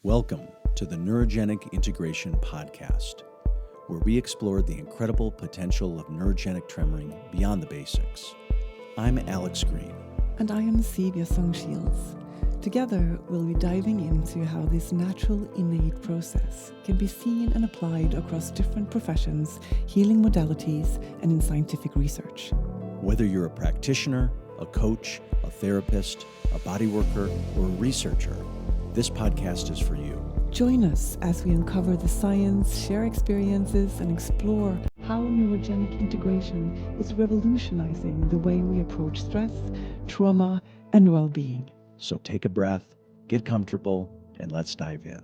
Welcome to the Neurogenic Integration Podcast, where we explore the incredible potential of neurogenic tremoring beyond the basics. I'm Alex Greene. And I am Sylvia Song-Shields. Together, we'll be diving into how this natural, innate process can be seen and applied across different professions, healing modalities, and in scientific research. Whether you're a practitioner, a coach, a therapist, a body worker, or a researcher, this podcast is for you. Join us as we uncover the science, share experiences, and explore how neurogenic integration is revolutionizing the way we approach stress, trauma, and well-being. So take a breath, get comfortable, and let's dive in.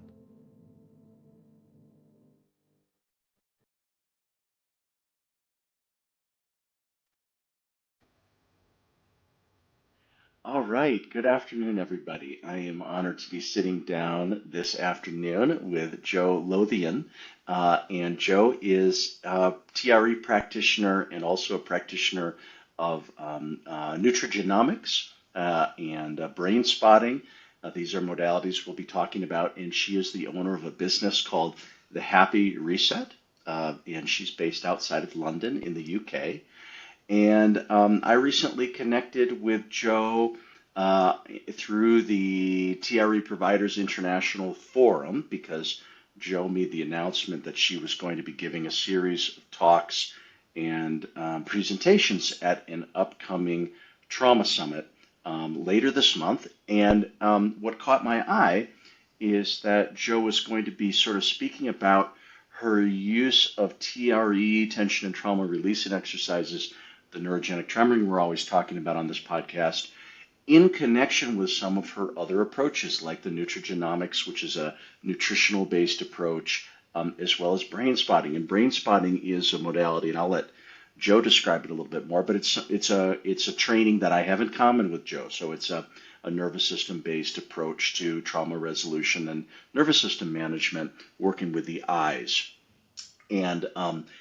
All right. Good afternoon, everybody. I am honored to be sitting down this afternoon with Jo Lothian. And Jo is a TRE practitioner and also a practitioner of Nutrigenomics and brain spotting. These are modalities we'll be talking about. And she is the owner of a business called The Happy Reset. And she's based outside of London in the UK. And I recently connected with Jo through the TRE Providers International Forum because Jo made the announcement that she was going to be giving a series of talks and presentations at an upcoming trauma summit later this month. And what caught my eye is that Jo was going to be sort of speaking about her use of TRE, tension and trauma releasing exercises, the neurogenic tremoring we're always talking about on this podcast, in connection with some of her other approaches like the Nutrigenomics, which is a nutritional based approach, as well as brain spotting. And brain spotting is a modality, and I'll let Jo describe it a little bit more, but it's a training that I have in common with Jo. So it's a nervous system based approach to trauma resolution and nervous system management, working with the eyes. And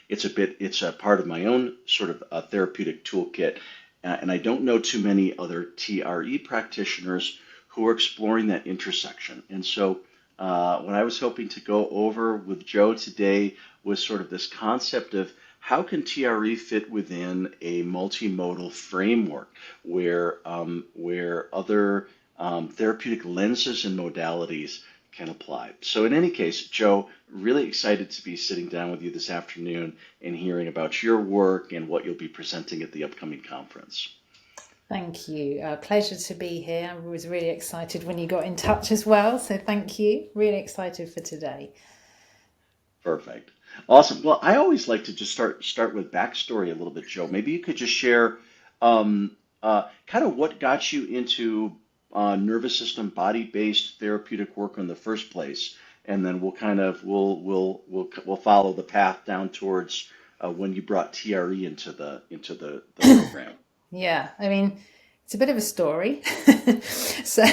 it's a part of my own sort of therapeutic toolkit. And I don't know too many other TRE practitioners who are exploring that intersection. And so what I was hoping to go over with Jo today was sort of this concept of how can TRE fit within a multimodal framework where other therapeutic lenses and modalities can apply. So in any case, Jo, really excited to be sitting down with you this afternoon and hearing about your work and what you'll be presenting at the upcoming conference. Thank you. Pleasure to be here. I was really excited when you got in touch as well. So thank you. Really excited for today. Perfect. Awesome. Well, I always like to just start with backstory a little bit, Jo. Maybe you could just share kind of what got you into nervous system body-based therapeutic work in the first place, and then we'll follow the path down towards when you brought TRE into the program. Yeah, I mean, it's a bit of a story. so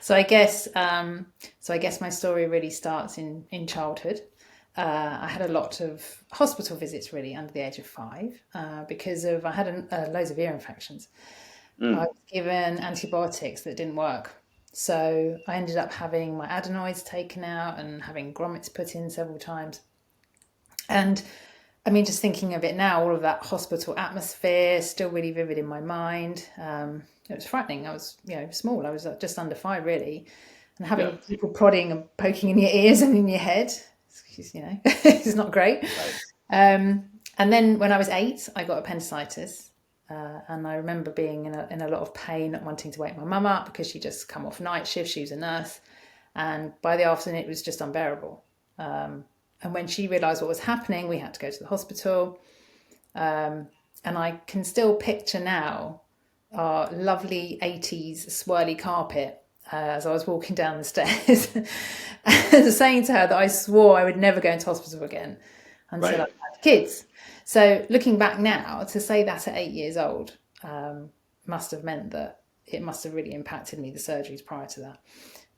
I guess my story really starts in childhood. I had a lot of hospital visits really under the age of 5 because I had loads of ear infections. I was given antibiotics that didn't work. So I ended up having my adenoids taken out and having grommets put in several times. And I mean, just thinking of it now, all of that hospital atmosphere still really vivid in my mind. It was frightening. I was, small. I was just under 5 really. And having people prodding and poking in your ears and in your head, it's not great. Right. And then when I was 8, I got appendicitis. And I remember being in a lot of pain, not wanting to wake my mum up because she'd just come off night shift. She was a nurse. And by the afternoon, it was just unbearable. And when she realised what was happening, we had to go to the hospital. And I can still picture now our lovely 80s swirly carpet as I was walking down the stairs, saying to her that I swore I would never go into hospital again until I had kids. So looking back now, to say that at 8 years old must have meant that it must have really impacted me, the surgeries prior to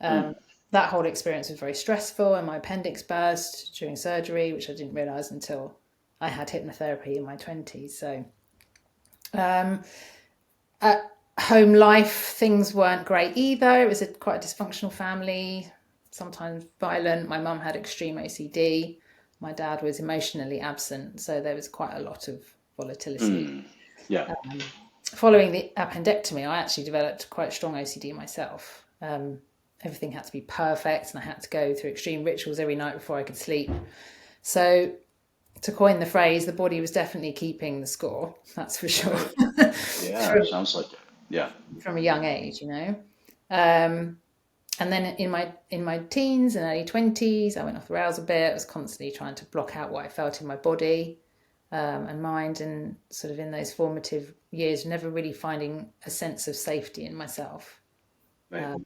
that. That whole experience was very stressful, and my appendix burst during surgery, which I didn't realise until I had hypnotherapy in my 20s. So at home life, things weren't great either. It was quite a dysfunctional family. sometimes violent. My mum had extreme OCD. My dad was emotionally absent, so there was quite a lot of volatility. Yeah. Following the appendectomy, I actually developed quite strong OCD myself. Everything had to be perfect, and I had to go through extreme rituals every night before I could sleep. So, to coin the phrase, the body was definitely keeping the score. That's for sure. Yeah, sounds like it. Yeah. From a young age, you know. And then in my teens and early 20s, I went off the rails a bit. I was constantly trying to block out what I felt in my body and mind, and sort of in those formative years, never really finding a sense of safety in myself. Right.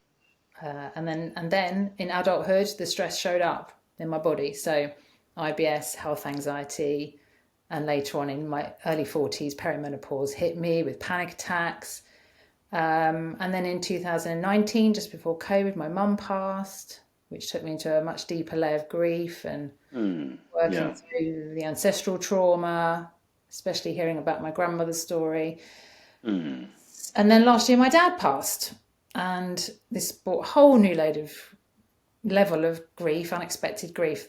And then in adulthood, the stress showed up in my body. So IBS, health anxiety, and later on in my early 40s, perimenopause hit me with panic attacks. And then in 2019, just before COVID, my mum passed, which took me into a much deeper layer of grief and working through the ancestral trauma, especially hearing about my grandmother's story. And then last year, my dad passed. And this brought a whole new level of grief, unexpected grief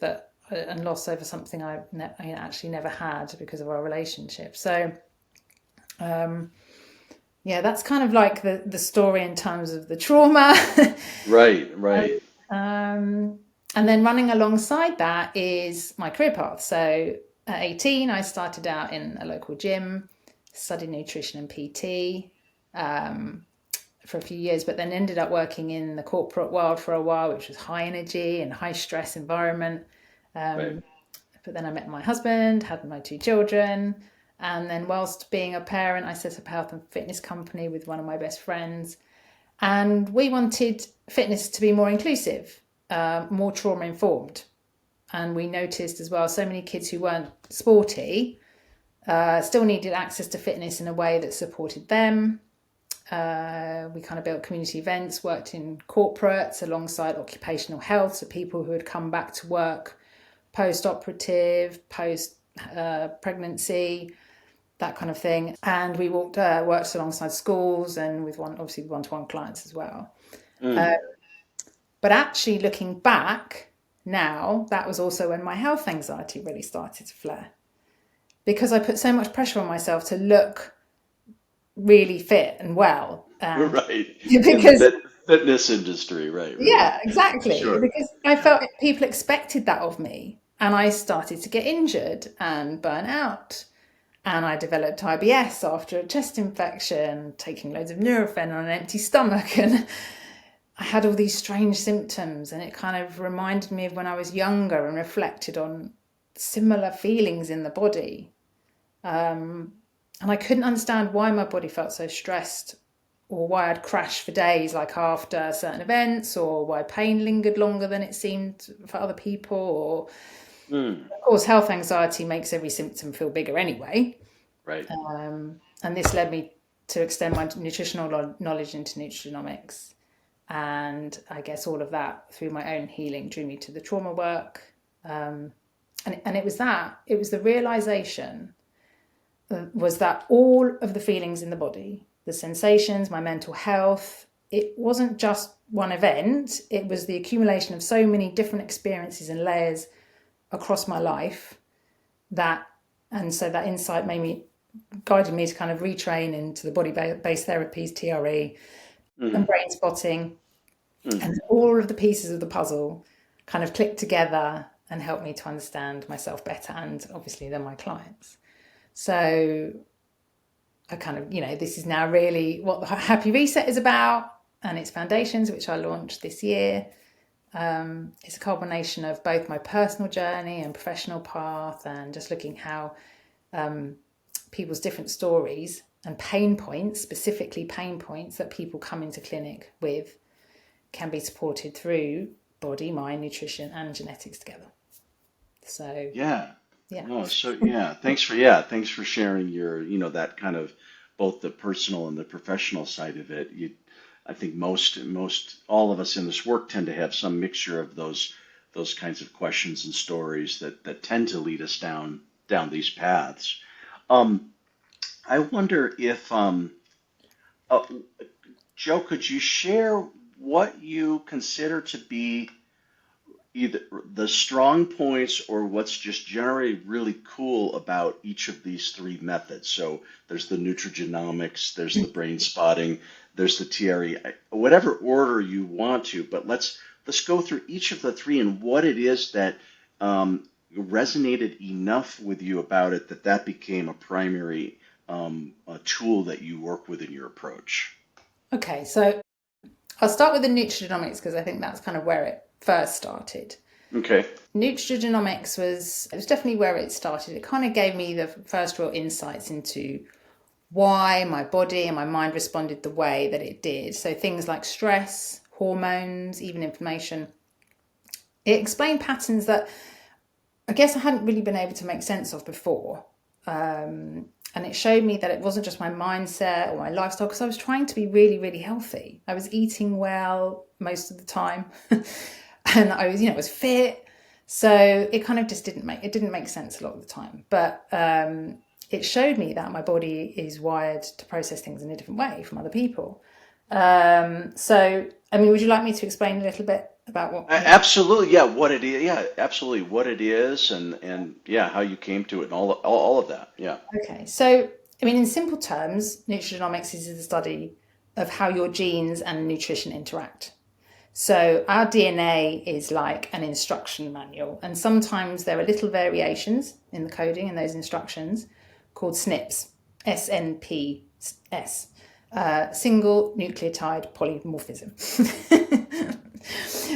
and loss over something I actually never had because of our relationship. So, yeah, that's kind of like the story in terms of the trauma. Right. And then running alongside that is my career path. So at 18, I started out in a local gym, studied nutrition and PT for a few years, but then ended up working in the corporate world for a while, which was high energy and high stress environment. But then I met my husband, had my 2 children. And then whilst being a parent, I set up a health and fitness company with one of my best friends. And we wanted fitness to be more inclusive, more trauma informed. And we noticed as well, so many kids who weren't sporty still needed access to fitness in a way that supported them. We kind of built community events, worked in corporates alongside occupational health. So people who had come back to work post-operative, post-pregnancy, that kind of thing. And we worked alongside schools and with one-to-one clients as well. But actually looking back now, that was also when my health anxiety really started to flare, because I put so much pressure on myself to look really fit and well. Right. Because in the fitness industry, right. Yeah, exactly. Sure. Because I felt people expected that of me. And I started to get injured and burn out. And I developed IBS after a chest infection, taking loads of Nurofen on an empty stomach. And I had all these strange symptoms. And it kind of reminded me of when I was younger and reflected on similar feelings in the body. And I couldn't understand why my body felt so stressed, or why I'd crash for days, like after certain events, or why pain lingered longer than it seemed for other people. Or, of course, health anxiety makes every symptom feel bigger anyway. Right. And this led me to extend my nutritional knowledge into nutrigenomics. And I guess all of that through my own healing drew me to the trauma work. And it was the realization was that all of the feelings in the body, the sensations, my mental health, it wasn't just one event. It was the accumulation of so many different experiences and layers across my life and so that insight guided me to kind of retrain into the body-based therapies, TRE, and brain spotting. And all of the pieces of the puzzle kind of clicked together and helped me to understand myself better, and obviously then my clients. So I kind of, this is now really what the Happy Reset is about, and its foundations, which I launched this year. It's a culmination of both my personal journey and professional path, and just looking how people's different stories and pain points, specifically pain points that people come into clinic with, can be supported through body, mind, nutrition, and genetics together. So Yeah. Yeah. Thanks for sharing your, that kind of both the personal and the professional side of it. I think most all of us in this work tend to have some mixture of those kinds of questions and stories that tend to lead us down these paths. I wonder if Jo, could you share what you consider to be either the strong points or what's just generally really cool about each of these three methods. So there's the nutrigenomics, there's the brain spotting, there's the TRE, whatever order you want to, but let's go through each of the three and what it is that resonated enough with you about it that that became a primary a tool that you work with in your approach. Okay, so I'll start with the nutrigenomics because I think that's kind of where it first started. Okay. Nutrigenomics was definitely where it started. It kind of gave me the first real insights into why my body and my mind responded the way that it did. So things like stress, hormones, even inflammation. It explained patterns that I guess I hadn't really been able to make sense of before. And it showed me that it wasn't just my mindset or my lifestyle, because I was trying to be really, really healthy. I was eating well most of the time and I was fit. So it kind of just didn't make sense a lot of the time. But it showed me that my body is wired to process things in a different way from other people. So, I mean, would you like me to explain a little bit about what? Absolutely, yeah, what it is, yeah, absolutely, what it is, and yeah, how you came to it, and all of that, yeah. Okay, so I mean, in simple terms, nutrigenomics is the study of how your genes and nutrition interact. So our DNA is like an instruction manual, and sometimes there are little variations in the coding in those instructions called SNPs, SNPs, single nucleotide polymorphism.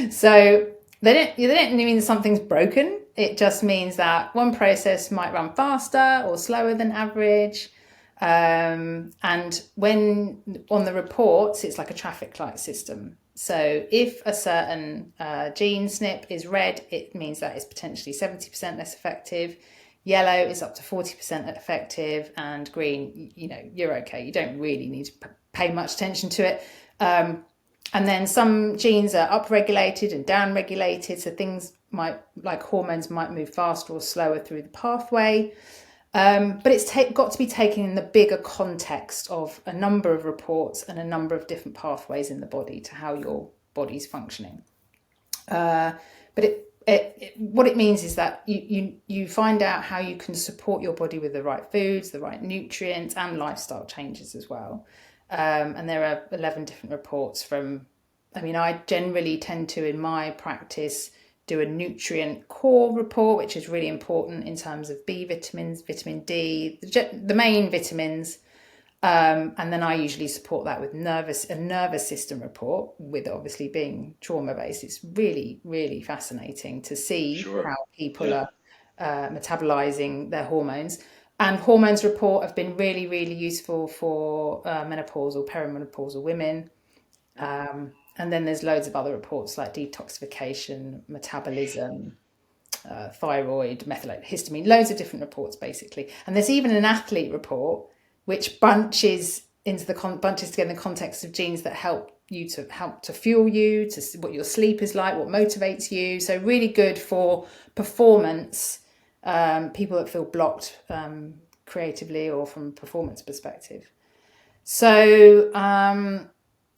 So they don't mean something's broken. It just means that one process might run faster or slower than average. And when on the reports, it's like a traffic light system. So if a certain gene SNP is red, it means that it's potentially 70% less effective. Yellow is up to 40% effective, and green, you're okay. You don't really need to pay much attention to it. And then some genes are upregulated and downregulated, so things like hormones might move faster or slower through the pathway. But it's got to be taken in the bigger context of a number of reports and a number of different pathways in the body to how your body's functioning. But what it means is that you find out how you can support your body with the right foods, the right nutrients, and lifestyle changes as well. And there are 11 different reports I generally tend to, in my practice, do a nutrient core report, which is really important in terms of B vitamins, vitamin D, the main vitamins. And then I usually support that with a nervous system report, with obviously being trauma-based. It's really, really fascinating to see how people are metabolizing their hormones. And hormones report have been really, really useful for menopausal, perimenopausal women. And then there's loads of other reports like detoxification, metabolism, thyroid, methylate, histamine, loads of different reports basically. And there's even an athlete report which bunches together in the context of genes that help to fuel you, to see what your sleep is like, what motivates you. So really good for performance, people that feel blocked creatively or from a performance perspective. So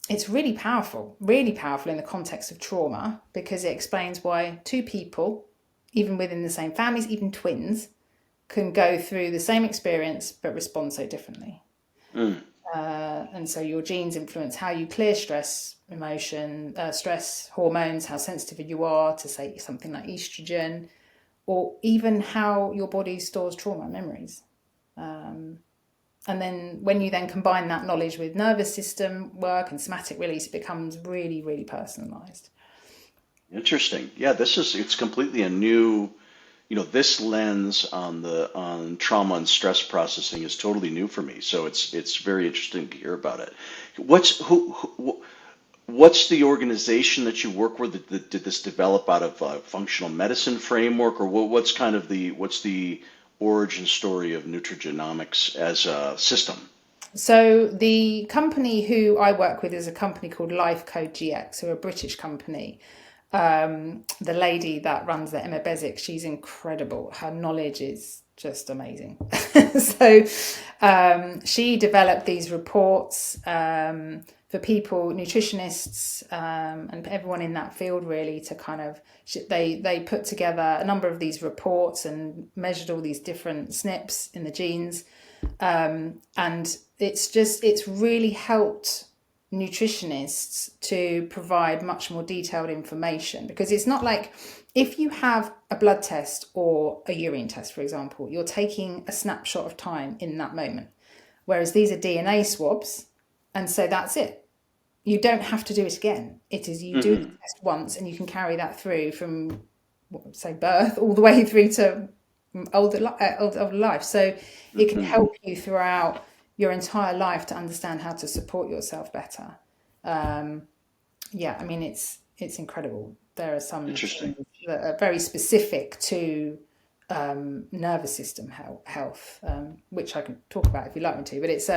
it's really powerful in the context of trauma, because it explains why two people, even within the same families, even twins, can go through the same experience but respond so differently. And so your genes influence how you clear stress, stress hormones, how sensitive you are to, say, something like estrogen, or even how your body stores trauma memories. And then when you then combine that knowledge with nervous system work and somatic release, it becomes really, really personalized. Interesting. Yeah, it's completely a new, this lens on trauma and stress processing is totally new for me. So it's very interesting to hear about it. What's the organization that you work with? Did this develop out of a functional medicine framework, or what's the origin story of nutrigenomics as a system? So the company who I work with is a company called Life Code GX, who are a British company. The lady that runs it, Emma Bezic, she's incredible. Her knowledge is just amazing. So she developed these reports for for people, nutritionists, and everyone in that field really, to kind of, they put together a number of these reports and measured all these different SNPs in the genes. And it's really helped nutritionists to provide much more detailed information, because it's not like, if you have a blood test or a urine test, for example, you're taking a snapshot of time in that moment, whereas these are DNA swabs, and so that's it. You don't have to do it again. It is, you do the test once, and you can carry that through from, say, birth all the way through to older life. So it can help you throughout your entire life to understand how to support yourself better. Yeah, I mean, it's incredible. There are some things that are very specific to nervous system health, which I can talk about if you like me to. But it's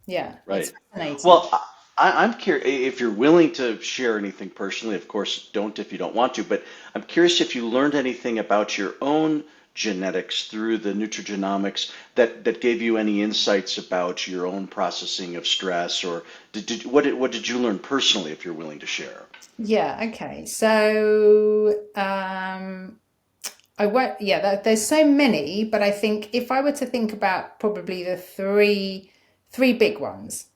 yeah, Right. it's fascinating. Well, I'm curious if you're willing to share anything personally. Of course, don't if you don't want to. But I'm curious if you learned anything about your own genetics through the Nutrigenomics that gave you any insights about your own processing of stress, or what did you learn personally, if you're willing to share? Yeah, okay. So there's so many, but I think if I were to think about probably the three big ones,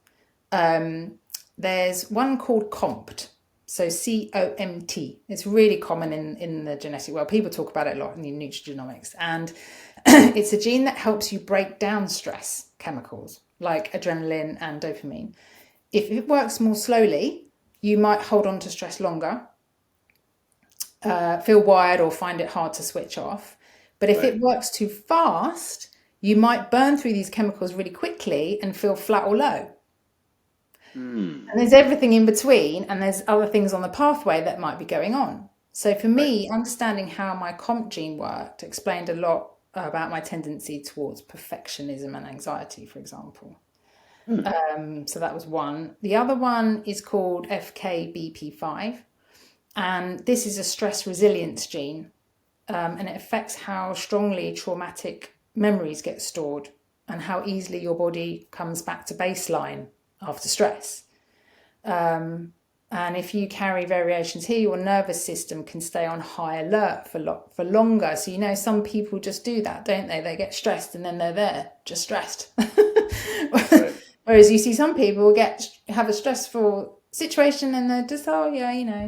there's one called COMT. So COMT. It's really common in the genetic world. People talk about it a lot in the nutrigenomics. And it's a gene that helps you break down stress chemicals like adrenaline and dopamine. If it works more slowly, you might hold on to stress longer, feel wired, or find it hard to switch off. But if it works too fast, you might burn through these chemicals really quickly and feel flat or low. And there's everything in between, and there's other things on the pathway that might be going on. So for me, understanding how my COMT gene worked explained a lot about my tendency towards perfectionism and anxiety, for example. So that was one. The other one is called FKBP5, and this is a stress resilience gene, and it affects how strongly traumatic memories get stored and how easily your body comes back to baseline after stress. And if you carry variations here, your nervous system can stay on high alert for longer. So, some people just do that, don't they? They get stressed and then they're there, just stressed. Whereas you see some people have a stressful situation and they're just, oh yeah,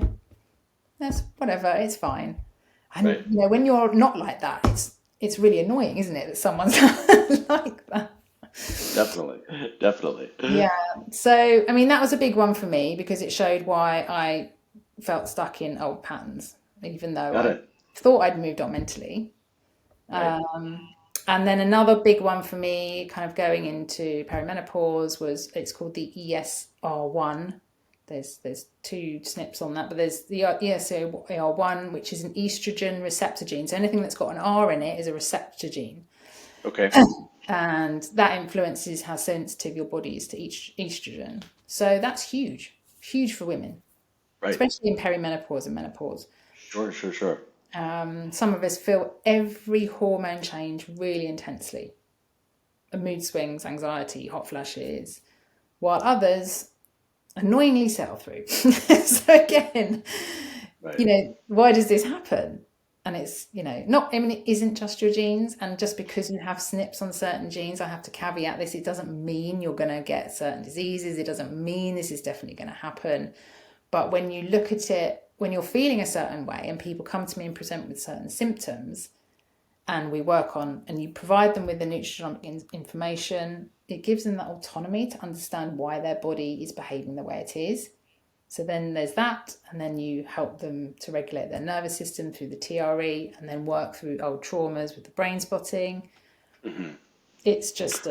that's whatever, it's fine. And when you're not like that, it's really annoying, isn't it, that someone's like that? Definitely. Yeah. So, I mean, that was a big one for me because it showed why I felt stuck in old patterns, even though I thought I'd moved on mentally. And then another big one for me, kind of going into perimenopause, it's called the ESR1. There's two SNPs on that, but there's the ESR1, which is an estrogen receptor gene. So anything that's got an R in it is a receptor gene. Okay. And that influences how sensitive your body is to estrogen. So that's huge for women, especially in perimenopause and menopause. Sure. Some of us feel every hormone change really intensely. Mood swings, anxiety, hot flashes, while others annoyingly sail through. So again, why does this happen? And it's, it isn't just your genes. And just because you have SNPs on certain genes, I have to caveat this, it doesn't mean you're going to get certain diseases. It doesn't mean this is definitely going to happen. But when you look at it, when you're feeling a certain way and people come to me and present with certain symptoms and we work on, and you provide them with the nutrigenomic information, it gives them that autonomy to understand why their body is behaving the way it is. So then there's that, and then you help them to regulate their nervous system through the TRE, and then work through old traumas with the brain spotting. It's just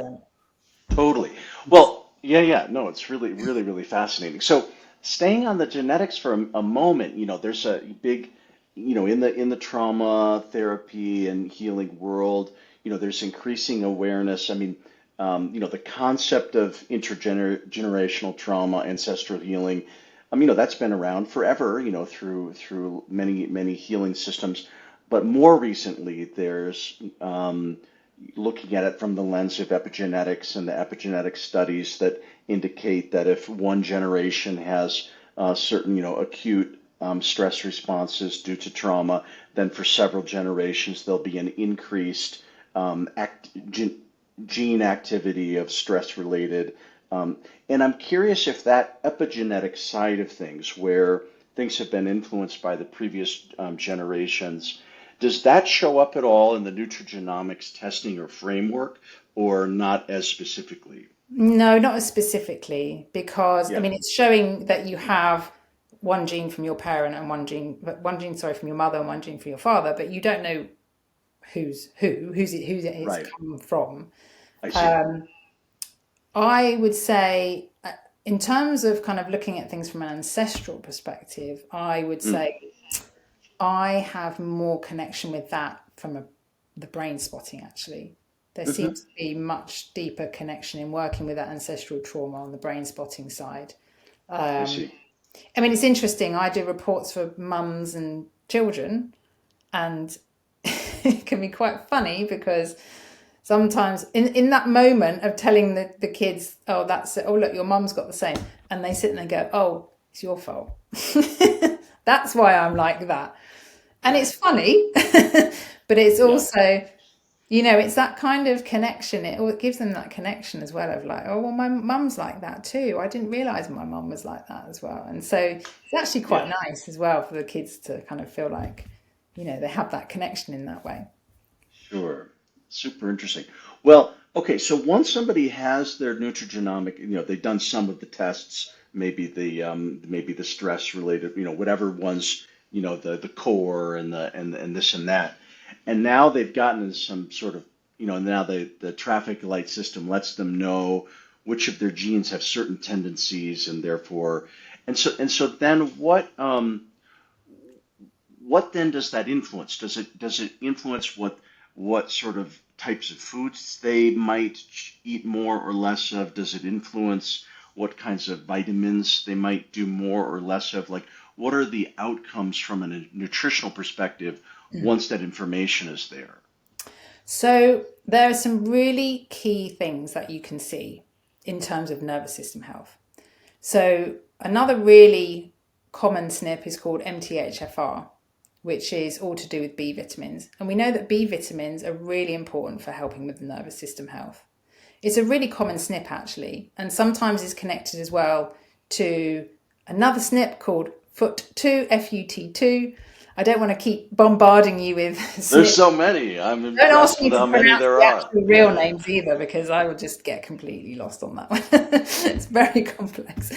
totally. Well, no, it's really, really, really fascinating. So staying on the genetics for a moment, there's a big, in the trauma therapy and healing world, there's increasing awareness. I mean, the concept of intergenerational trauma, ancestral healing. That's been around forever, through many, many healing systems. But more recently, there's, looking at it from the lens of epigenetics and the epigenetic studies that indicate that if one generation has certain, acute stress responses due to trauma, then for several generations there'll be an increased gene activity of stress related. And I'm curious if that epigenetic side of things, where things have been influenced by the previous generations, does that show up at all in the nutrigenomics testing or framework, or not as specifically? No, not as specifically, because I Yeah, mean, it's showing that you have one gene from your parent and sorry, from your mother and one gene from your father, but you don't know who's it it's right. come from. I see. Um, I would say, in terms of kind of looking at things from an ancestral perspective, I would Mm, say I have more connection with that from the brain spotting, actually. There hmm. seems to be much deeper connection in working with that ancestral trauma on the brain spotting side. I Um, see. I mean, it's interesting. I do reports for mums and children, and it can be quite funny because sometimes in that moment of telling the kids, oh, that's it. Oh, look, your mum's got the same. And they sit and they go, oh, it's your fault. That's why I'm like that. And Right. it's funny, but it's Yeah. also, it's that kind of connection. It gives them that connection as well of like, oh, well, my mum's like that too. I didn't realize my mum was like that as well. And so it's actually quite Yeah. nice as well for the kids to kind of feel like, they have that connection in that way. Sure. Super interesting. Well, okay, so once somebody has their nutrigenomic, they've done some of the tests, maybe the stress related, whatever ones, the core and and this and that. And now they've gotten some sort of, now the traffic light system lets them know which of their genes have certain tendencies and therefore, and so then what then does that influence? Does it influence what sort of types of foods they might eat more or less of? Does it influence what kinds of vitamins they might do more or less of? Like, what are the outcomes from a nutritional perspective once that information is there? So there are some really key things that you can see in terms of nervous system health. So another really common SNP is called MTHFR, which is all to do with B vitamins. And we know that B vitamins are really important for helping with the nervous system health. It's a really common SNP actually, and sometimes is connected as well to another SNP called FUT2, FUT2. I don't want to keep bombarding you with There's SNPs. so many. I'm Don't ask impressed me with to how many pronounce there the are. actual real names either, because I will just get completely lost on that one. It's very complex.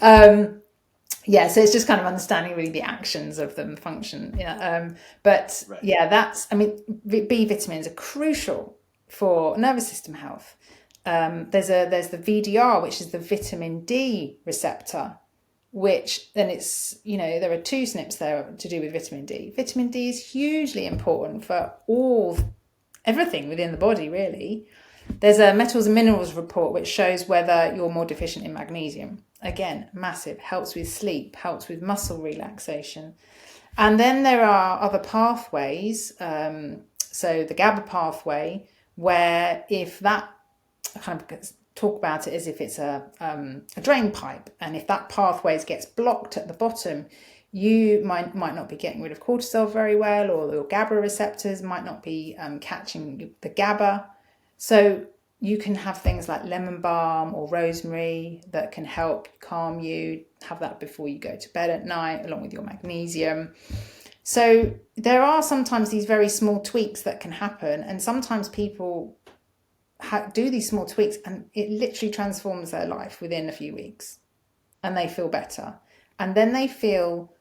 So it's just kind of understanding really the actions of them function. But Right. yeah, B vitamins are crucial for nervous system health. There's the VDR, which is the vitamin D receptor, which then there are two SNPs there to do with vitamin D. Vitamin D is hugely important for everything within the body, really. There's a metals and minerals report which shows whether you're more deficient in magnesium. Again, massive, helps with sleep, helps with muscle relaxation. And then there are other pathways. So the GABA pathway, where if that kind of talk about it as if it's a drain pipe, and if that pathway gets blocked at the bottom, you might not be getting rid of cortisol very well, or your GABA receptors might not be catching the GABA. So you can have things like lemon balm or rosemary that can help calm you. Have that before you go to bed at night, along with your magnesium. So there are sometimes these very small tweaks that can happen, and sometimes people do these small tweaks and it literally transforms their life within a few weeks, and they feel better. And then they feel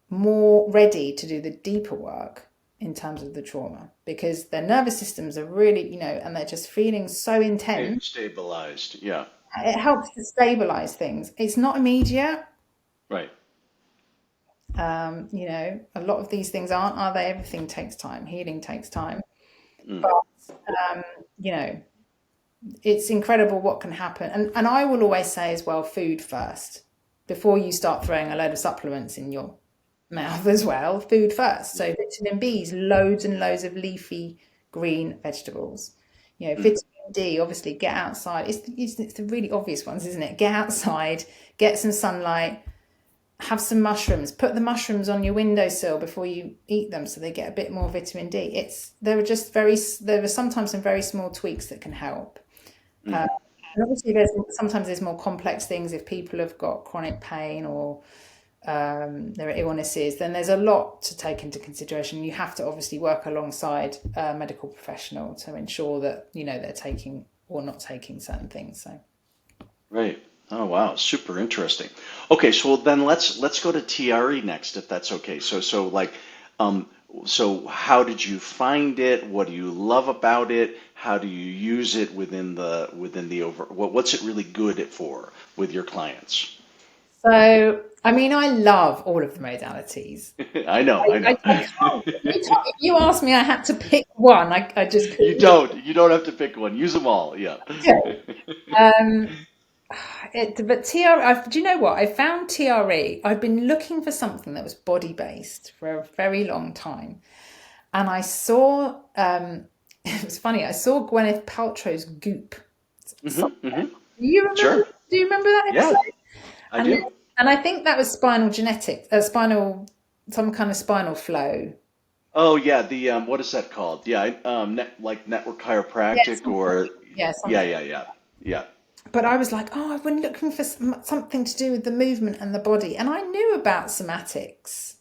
more ready to do the deeper work in terms of the trauma, because their nervous systems are really, and they're just feeling so intense. Stabilized. Yeah. It helps to stabilize things. It's not immediate. Right. A lot of these things aren't, are they? Everything takes time. Healing takes time. Mm. But, um, you know, it's incredible what can happen. And I will always say as well, food first, before you start throwing a load of supplements in your mouth as well. Food first. So vitamin B's, loads and loads of leafy green vegetables. Vitamin D, obviously, get outside. It's the really obvious ones, isn't it? Get outside, get some sunlight, have some mushrooms, put the mushrooms on your windowsill before you eat them so they get a bit more vitamin D. There are sometimes some very small tweaks that can help. And obviously sometimes there's more complex things if people have got chronic pain or there are illnesses, then there's a lot to take into consideration. You have to obviously work alongside a medical professional to ensure that they're taking or not taking certain things. So Right. Oh, wow. Super interesting. Okay, so then let's go to TRE next, if that's okay. Um, so how did you find it? What do you love about it? How do you use it within the what's it really good for with your clients? So, I mean, I love all of the modalities. I know, I know. If you asked me, I had to pick one. I just You couldn't. don't have to pick one. Use them all. Yeah. Um, but TRE, do you know what? I found TRE. I've been looking for something that was body based for a very long time, and I saw. It was funny. I saw Gwyneth Paltrow's Goop. Hmm. Do you remember? Sure. Do you remember that Yeah, episode? I And do. and I think that was spinal genetics, some kind of spinal flow. Oh yeah, the what is that called? Yeah, like network Yeah, chiropractic or yeah, something. yeah, yeah, yeah. But I was like, oh, I've been looking for something to do with the movement and the body, and I knew about somatics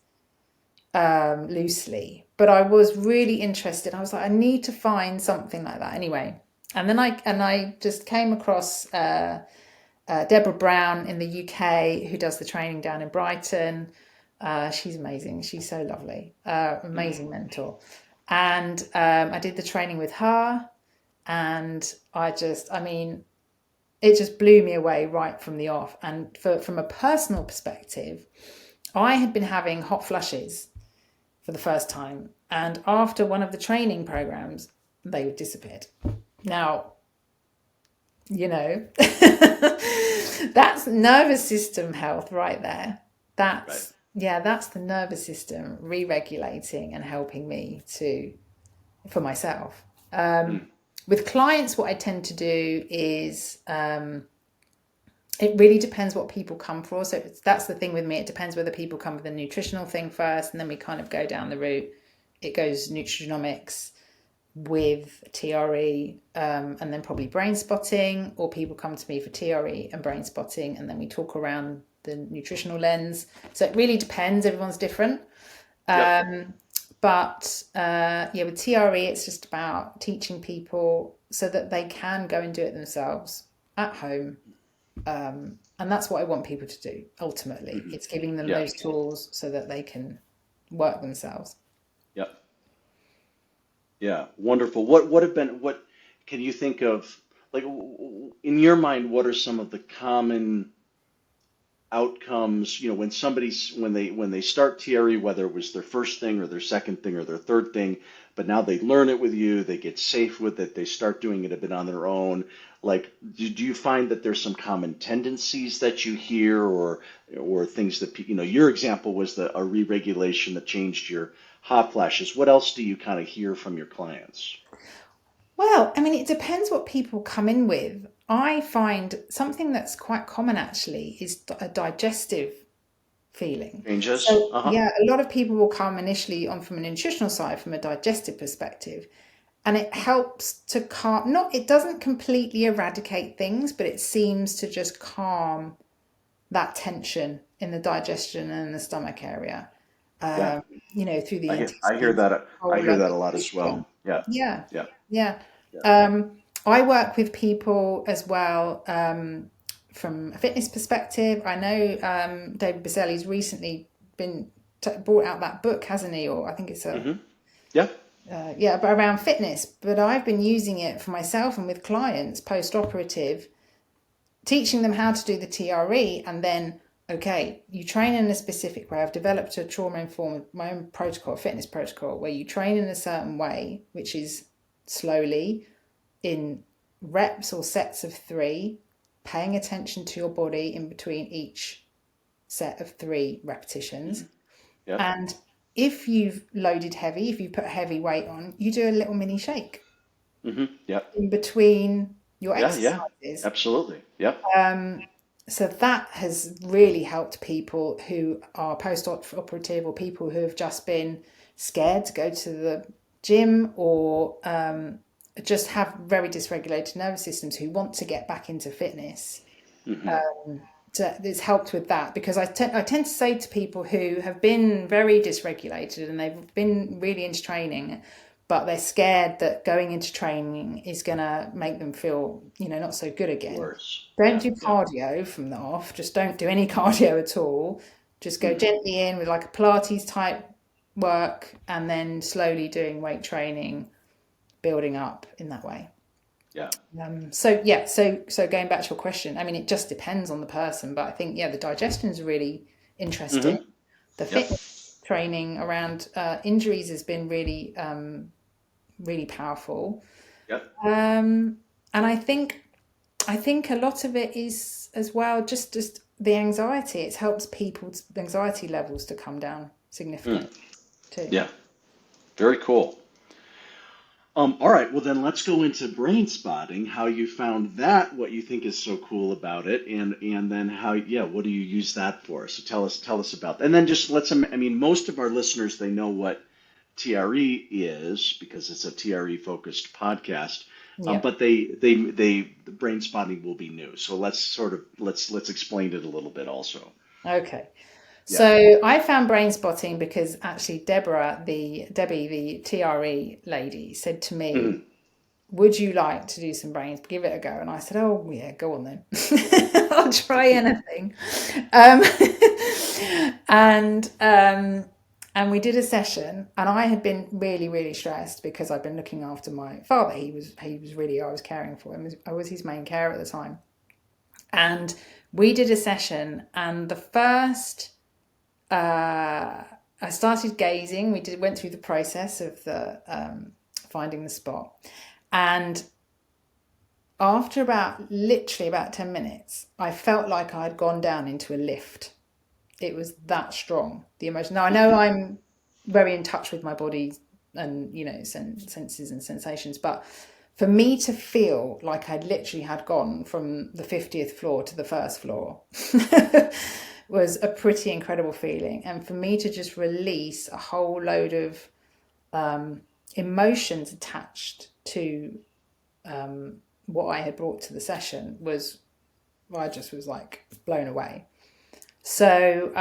loosely, but I was really interested. I was like, I need to find something like that anyway. And then I just came across Deborah Brown in the UK who does the training down in Brighton. She's amazing. She's so lovely. Amazing mentor. And I did the training with her, and I mean, it just blew me away right from the off. And from a personal perspective, I had been having hot flushes for the first time, and after one of the training programs, they disappeared. Now, that's nervous system health right there. Right. That's the nervous system re-regulating and helping me for myself. With clients, what I tend to do is it really depends what people come for. So that's the thing with me. It depends whether people come with a nutritional thing first, and then we kind of go down the route. It goes Nutrigenomics with TRE, and then probably brain spotting, or people come to me for TRE and brain spotting, and then we talk around the nutritional lens. So it really depends. Everyone's different. Yep. But with TRE, it's just about teaching people so that they can go and do it themselves at home. And that's what I want people to do. Ultimately, it's giving them Yeah. those tools so that they can work themselves. Yep. Yeah. Wonderful. What can you think of, like, in your mind, what are some of the common outcomes, when they start TRE, whether it was their first thing or their second thing or their third thing, but now they learn it with you, they get safe with it, they start doing it a bit on their own. Like, do you find that there's some common tendencies that you hear, or things that your example was a re-regulation that changed your hot flashes. What else do you kind of hear from your clients? Well, I mean, it depends what people come in with. I find something that's quite common actually is a digestive feeling. Changes? So, Uh-huh. yeah, a lot of people will come initially on from a nutritional side, from a digestive perspective, and it helps to calm, it doesn't completely eradicate things, but it seems to just calm that tension in the digestion and the stomach area, Yeah. through the I hear intestines, that I whole hear that a lot as digestion. well. Yeah. Yeah, Yeah. yeah. Yeah. I work with people as well from a fitness perspective. I know David Bessel, he's recently been brought out that book, hasn't he? Or I think it's Mm-hmm. Yeah. but around fitness. But I've been using it for myself and with clients post-operative, teaching them how to do the TRE, and then, okay, you train in a specific way. I've developed a trauma-informed, my own protocol, fitness protocol, where you train in a certain way, which is slowly in reps or sets of 3, paying attention to your body in between each set of 3 repetitions. Yep. And if you've loaded heavy, if you put heavy weight on, you do a little mini shake. Yep. in between your Yeah. exercises. Absolutely. Yep. So that has really helped people who are post-operative or people who have just been scared to go to the gym or just have very dysregulated nervous systems who want to get back into fitness. It's helped with that because I tend to say to people who have been very dysregulated and they've been really into training, but they're scared that going into training is going to make them feel, not so good again. Worse. Don't Yeah. do Yeah. cardio from the off. Just don't do any cardio at all. Just go gently in with like a Pilates type work and then slowly doing weight training, building up in that way. Yeah. So going back to your question, I mean, it just depends on the person, but I think the digestion is really interesting. The Yep. fitness training around injuries has been really really powerful, Yep. and I think a lot of it is as well just the anxiety. It helps people's anxiety levels to come down significantly too. Yeah. Very cool. All right, well then let's go into brain spotting, how you found that, what you think is so cool about it, and then how, what do you use that for? So tell us about that. And then just I mean, most of our listeners, they know what TRE is because it's a TRE focused podcast. Yeah. But the brain spotting will be new. So let's explain it a little bit also. Okay. Yeah. So I found brain spotting because actually Debbie, the TRE lady, said to me, would you like to do some brains? Give it a go. And I said, oh, yeah, go on then. I'll try anything. And we did a session, and I had been really, really stressed because I'd been looking after my father. I was caring for him. I was his main carer at the time. And we did a session, and the first... I started gazing. Went through the process of the finding the spot, and after literally about 10 minutes, I felt like I'd gone down into a lift. It was that strong, the emotion. Now I know I'm very in touch with my body and senses and sensations, but for me to feel like I'd literally had gone from the 50th floor to the first floor was a pretty incredible feeling. And for me to just release a whole load of emotions attached to what I had brought to the session I just was like blown away. So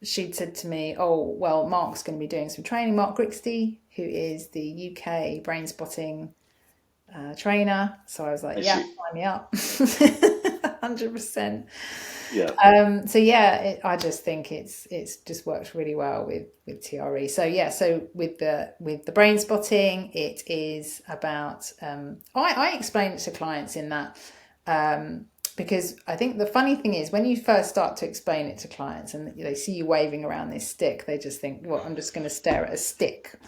she'd said to me, oh, well, Mark's going to be doing some training. Mark Grixty, who is the UK brain spotting trainer. So I was like, sign me up. 100%. Yeah. I just think it's just worked really well with TRE. So with the brain spotting, it is about I explain it to clients in that because I think the funny thing is when you first start to explain it to clients and they see you waving around this stick, they just think, well, I'm just going to stare at a stick.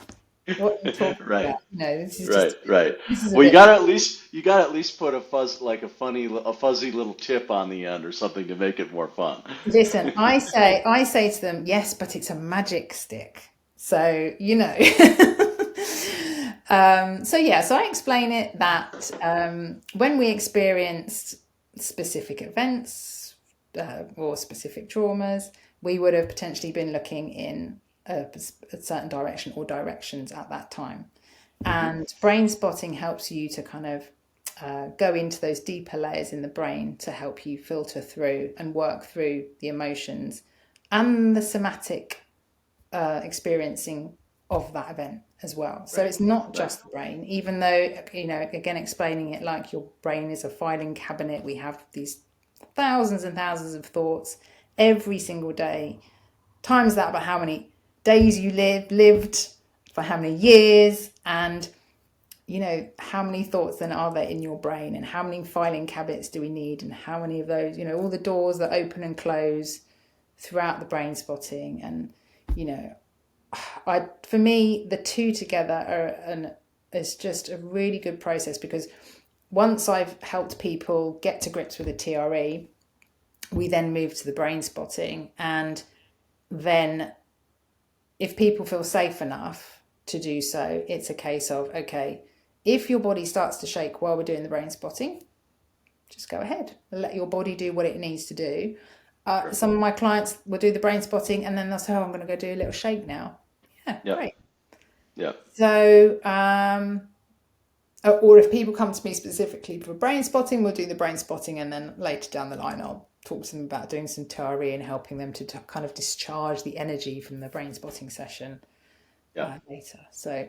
What are you talking Right. about? This is right. Well, you gotta at least put a fuzzy little tip on the end or something to make it more fun. Listen, I say to them, yes, but it's a magic stick. So so I explain it that when we experienced specific events or specific traumas, we would have potentially been looking in a certain direction or directions at that time. And brain spotting helps you to kind of go into those deeper layers in the brain to help you filter through and work through the emotions and the somatic experiencing of that event as well. So it's not just the brain, even though, again, explaining it like your brain is a filing cabinet. We have these thousands and thousands of thoughts every single day, times that by how many days you lived, for how many years, and how many thoughts then are there in your brain, and how many filing cabinets do we need, and how many of those, all the doors that open and close throughout the brain spotting. And for me, the two together is just a really good process, because once I've helped people get to grips with the TRE, we then move to the brain spotting. And then if people feel safe enough to do so. It's a case of, okay, if your body starts to shake while we're doing the brain spotting, just go ahead and let your body do what it needs to do. Some of my clients will do the brain spotting and then they'll say, oh, I'm going to go do a little shake now. Yeah, Yep. great. Yeah. So, or if people come to me specifically for brain spotting, we'll do the brain spotting, and then later down the line, I'll talk to them about doing some TRE and helping them to kind of discharge the energy from the brain spotting session later. So,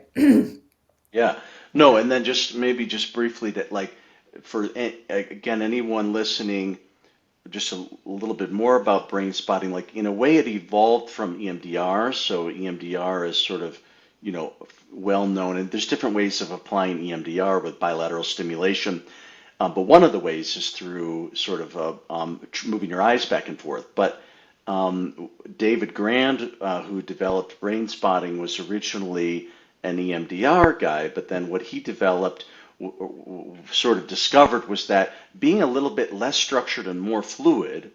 yeah, no, and then just maybe just briefly that, like, for again, anyone listening, just a little bit more about brain spotting. Like, in a way, it evolved from EMDR. So EMDR is sort of, well known, and there's different ways of applying EMDR with bilateral stimulation. But one of the ways is through sort of moving your eyes back and forth. But David Grand, who developed brain spotting, was originally an EMDR guy, but then what he developed, sort of discovered, was that being a little bit less structured and more fluid,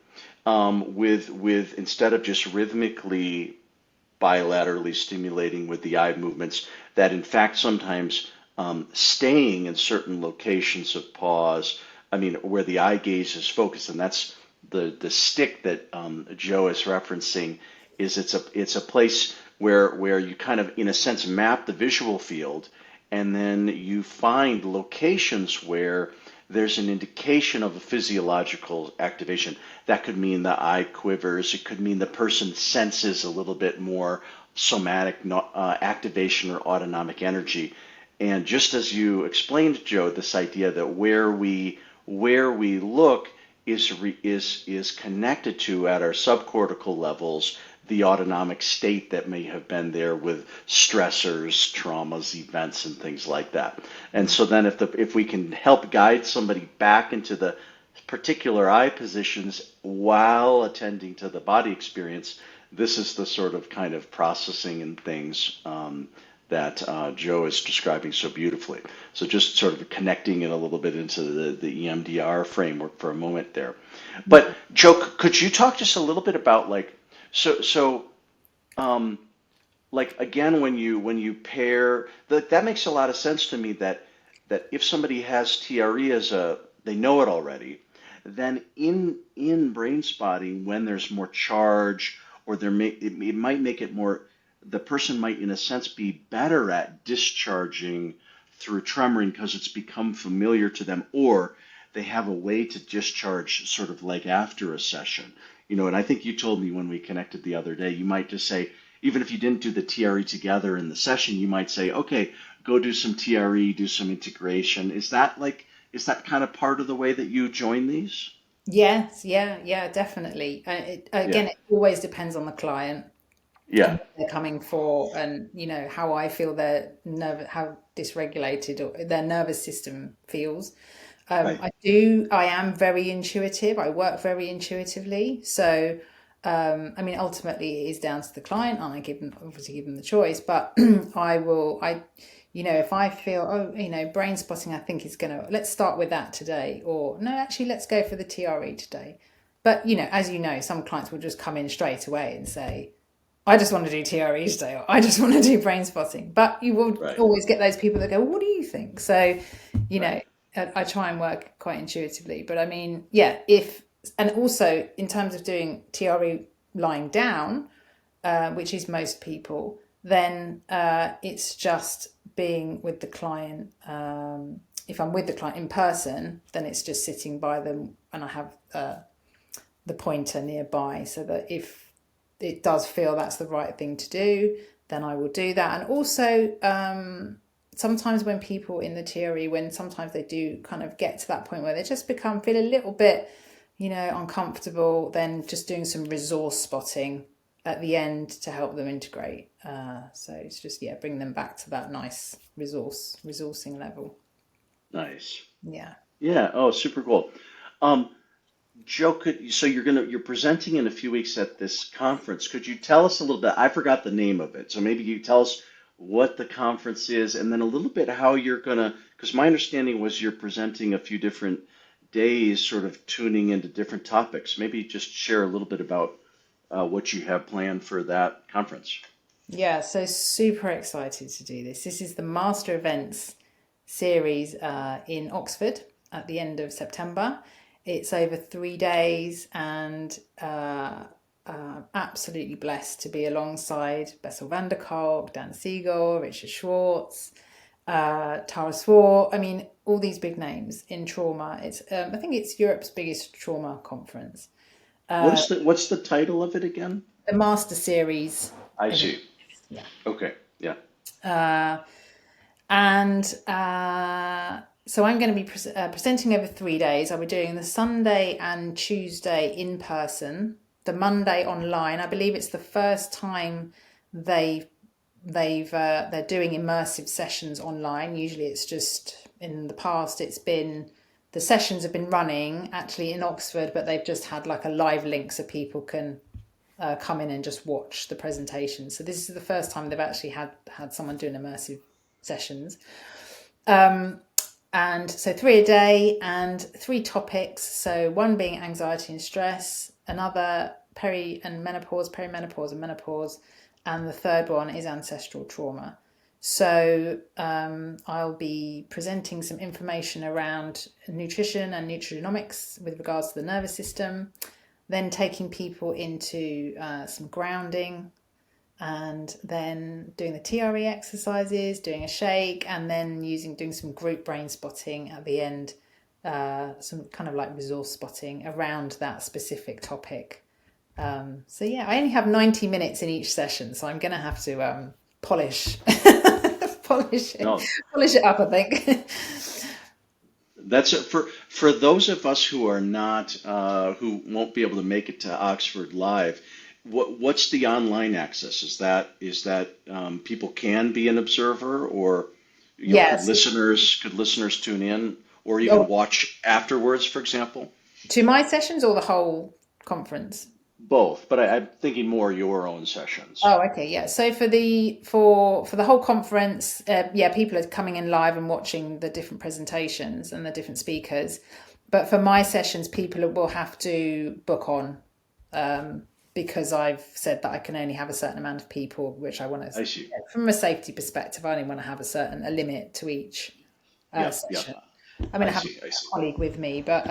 with instead of just rhythmically bilaterally stimulating with the eye movements, that in fact sometimes staying in certain locations of pause, where the eye gaze is focused, and that's the stick that Jo is referencing, is it's a place where you kind of, in a sense, map the visual field, and then you find locations where there's an indication of a physiological activation. That could mean the eye quivers. It could mean the person senses a little bit more somatic activation or autonomic energy. And just as you explained, Jo, this idea that where we look is connected to, at our subcortical levels, the autonomic state that may have been there with stressors, traumas, events, and things like that. And so then if we can help guide somebody back into the particular eye positions while attending to the body experience, this is the sort of kind of processing and things that Jo is describing so beautifully. So just sort of connecting it a little bit into the EMDR framework for a moment there. But Jo, could you talk just a little bit about, like, like, again, when you pair, that makes a lot of sense to me, that if somebody has TRE they know it already, then in brain spotting, when there's more charge, or it might make it more, the person might, in a sense, be better at discharging through tremoring because it's become familiar to them, or they have a way to discharge sort of like after a session. And I think you told me when we connected the other day, you might just say, even if you didn't do the TRE together in the session, you might say, okay, go do some TRE, do some integration. Is that kind of part of the way that you join these? yes, yeah, definitely. Again, it always depends on the client. Yeah. And what they're coming for, and how I feel their how dysregulated or their nervous system feels. Right. I am very intuitive. I work very intuitively. So, ultimately it is down to the client, and I obviously give them the choice, but if I feel, brain spotting, I think let's start with that today, or no, actually, let's go for the TRE today. But, as some clients will just come in straight away and say, I just want to do TRE today, or I just want to do brain spotting. But you will always get those people that go, well, what do you think? So, I try and work quite intuitively. But and also in terms of doing TRE lying down, which is most people, then it's just being with the client. If I'm with the client in person, then it's just sitting by them, and I have the pointer nearby, so that if it does feel that's the right thing to do, then I will do that. And also, sometimes when people in the TRE, when sometimes they do kind of get to that point where they just feel a little bit, uncomfortable, then just doing some resource spotting at the end to help them integrate. So it's just, bring them back to that nice resourcing level. Nice. Yeah. Yeah. Oh, super cool. Jo, you're presenting in a few weeks at this conference. Could you tell us a little bit? I forgot the name of it, so maybe you tell us what the conference is, and then a little bit how you're gonna. Because my understanding was you're presenting a few different days, sort of tuning into different topics. Maybe just share a little bit about what you have planned for that conference. Yeah, so super excited to do this. This is the Master Events series in Oxford at the end of September. It's over 3 days, and absolutely blessed to be alongside Bessel van der Kolk, Dan Siegel, Richard Schwartz, Tara Swart. I mean, all these big names in trauma. It's I think it's Europe's biggest trauma conference. What's the title of it again? The Master Series. I see. Yeah. Okay. Yeah. And so I'm going to be presenting over 3 days. I'll be doing the Sunday and Tuesday in person, the Monday online. I believe it's the first time they're doing immersive sessions online. Usually it's just, in the past, the sessions have been running actually in Oxford, but they've just had like a live link so people can come in and just watch the presentation. So this is the first time they've actually had someone doing immersive sessions. And so 3 a day and 3 topics. So one being anxiety and stress, another perimenopause and menopause, and the third one is ancestral trauma. So I'll be presenting some information around nutrition and nutrigenomics with regards to the nervous system, then taking people into some grounding, and then doing the TRE exercises, doing a shake, and then doing some group brain spotting at the end, some kind of like resource spotting around that specific topic. So yeah, I only have 90 minutes in each session, so I'm going to have to polish it up, I think. That's it. For those of us who are not who won't be able to make it to Oxford Live. What's the online access? Is that people can be an observer, or Yes. could listeners tune in, or even watch afterwards, for example? To my sessions or the whole conference? Both, but I'm thinking more your own sessions. Oh, okay, yeah. So for the whole conference, people are coming in live and watching the different presentations and the different speakers. But for my sessions, people will have to book on, because I've said that I can only have a certain amount of people, which I want to. I see. From a safety perspective, I only want to have a limit to each session. I mean, I have a colleague with me, but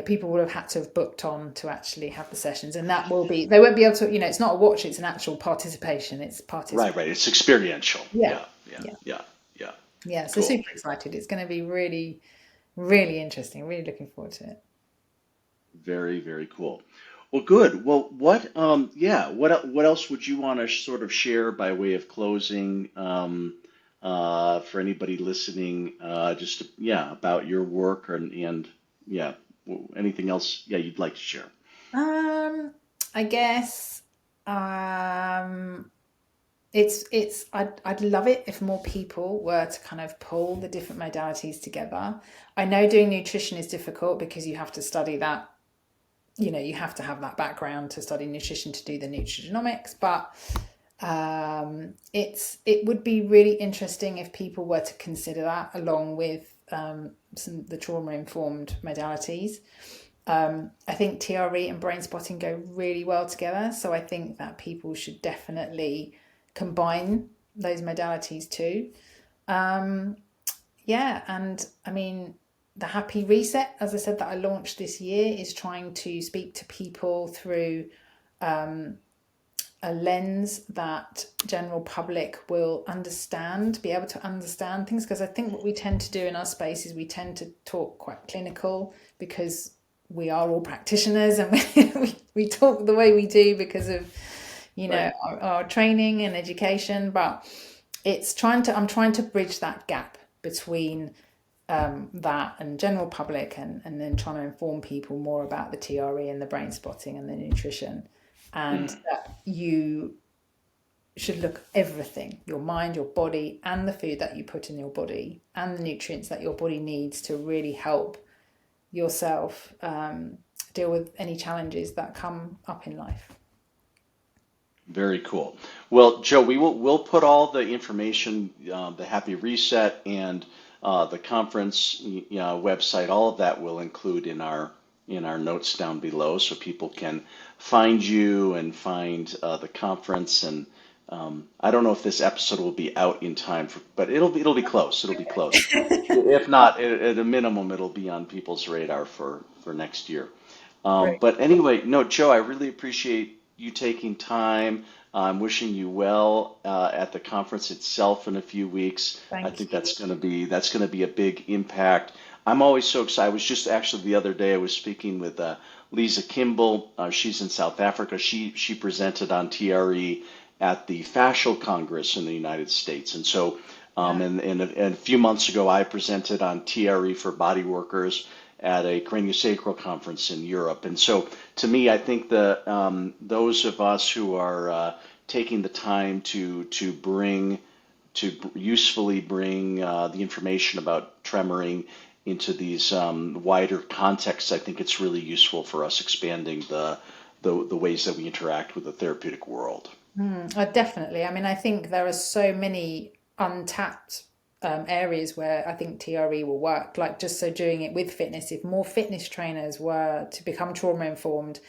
people would have had to have booked on to actually have the sessions, and they won't be able to. It's not a watch; it's an actual participation. It's participation. Right. It's experiential. Yeah. So cool. Super excited. It's going to be really, really interesting. Really looking forward to it. Very, very cool. Well, good. Well, what else would you want to sort of share by way of closing for anybody listening? About your work and anything else you'd like to share? I guess I'd love it if more people were to kind of pull the different modalities together. I know doing nutrition is difficult because you have to study that. You have to have that background to study nutrition to do the Nutrigenomics, but it would be really interesting if people were to consider that along with the trauma-informed modalities. I think TRE and brain spotting go really well together, so I think that people should definitely combine those modalities too. And I mean, the Happy Reset, as I said, that I launched this year, is trying to speak to people through a lens that general public will be able to understand things. Because I think what we tend to do in our space is we tend to talk quite clinical because we are all practitioners, and we talk the way we do because of our training and education. But I'm trying to bridge that gap between that and general public, and then trying to inform people more about the TRE and the brain spotting and the nutrition, and that you should look at everything, your mind, your body, and the food that you put in your body, and the nutrients that your body needs to really help yourself deal with any challenges that come up in life. Very cool. Well, Jo, we'll put all the information, the Happy Reset and the conference website, all of that we'll include in our in our notes down below so people can find you and find the conference. And I don't know if this episode will be out in time but it'll be close. It'll be close. If not, at a minimum, it'll be on people's radar for next year. Great. But anyway, no, Joe, I really appreciate you taking time. I'm wishing you well at the conference itself in a few weeks. I Thank think you. that's going to be a big impact. I'm always so excited. I was just actually the other day I was speaking with Lisa Kimball. She's in South Africa. She presented on TRE at the Fascial Congress in the United States, and so Yeah. and a few months ago I presented on TRE for body workers at a craniosacral conference in Europe. And so, to me, I think those of us who are taking the time to usefully bring the information about tremoring into these wider contexts, I think it's really useful for us expanding the ways that we interact with the therapeutic world. Definitely. I mean, I think there are so many untapped areas where I think TRE will work. Like just so doing it with fitness, if more fitness trainers were to become trauma informed,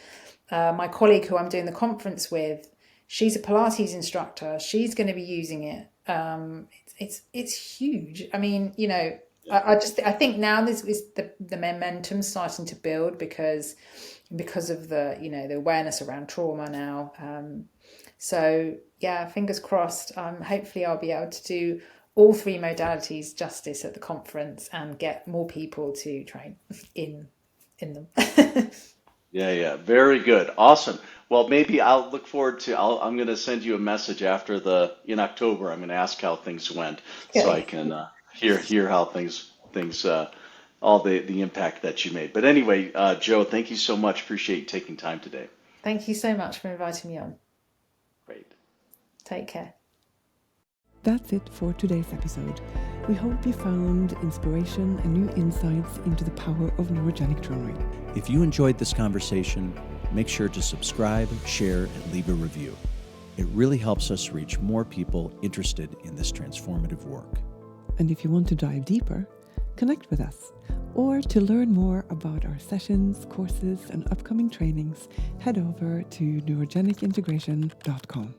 my colleague who I'm doing the conference with, she's a Pilates instructor. She's going to be using it. It's huge. I mean, I think now this is the momentum starting to build because of the the awareness around trauma now. So yeah, fingers crossed. Hopefully I'll be able to do all three modalities justice at the conference and get more people to train in them. Yeah, very good. Awesome. Well, maybe I'll look forward to, I'm going to send you a message in October. I'm going to ask how things went so I Okay. can hear how things all the impact that you made. But anyway, Joe, thank you so much. Appreciate you taking time today. Thank you so much for inviting me on. Great. Take care. That's it for today's episode. We hope you found inspiration and new insights into the power of neurogenic tremoring. If you enjoyed this conversation, make sure to subscribe, share, and leave a review. It really helps us reach more people interested in this transformative work. And if you want to dive deeper, connect with us. Or to learn more about our sessions, courses, and upcoming trainings, head over to neurogenicintegration.com.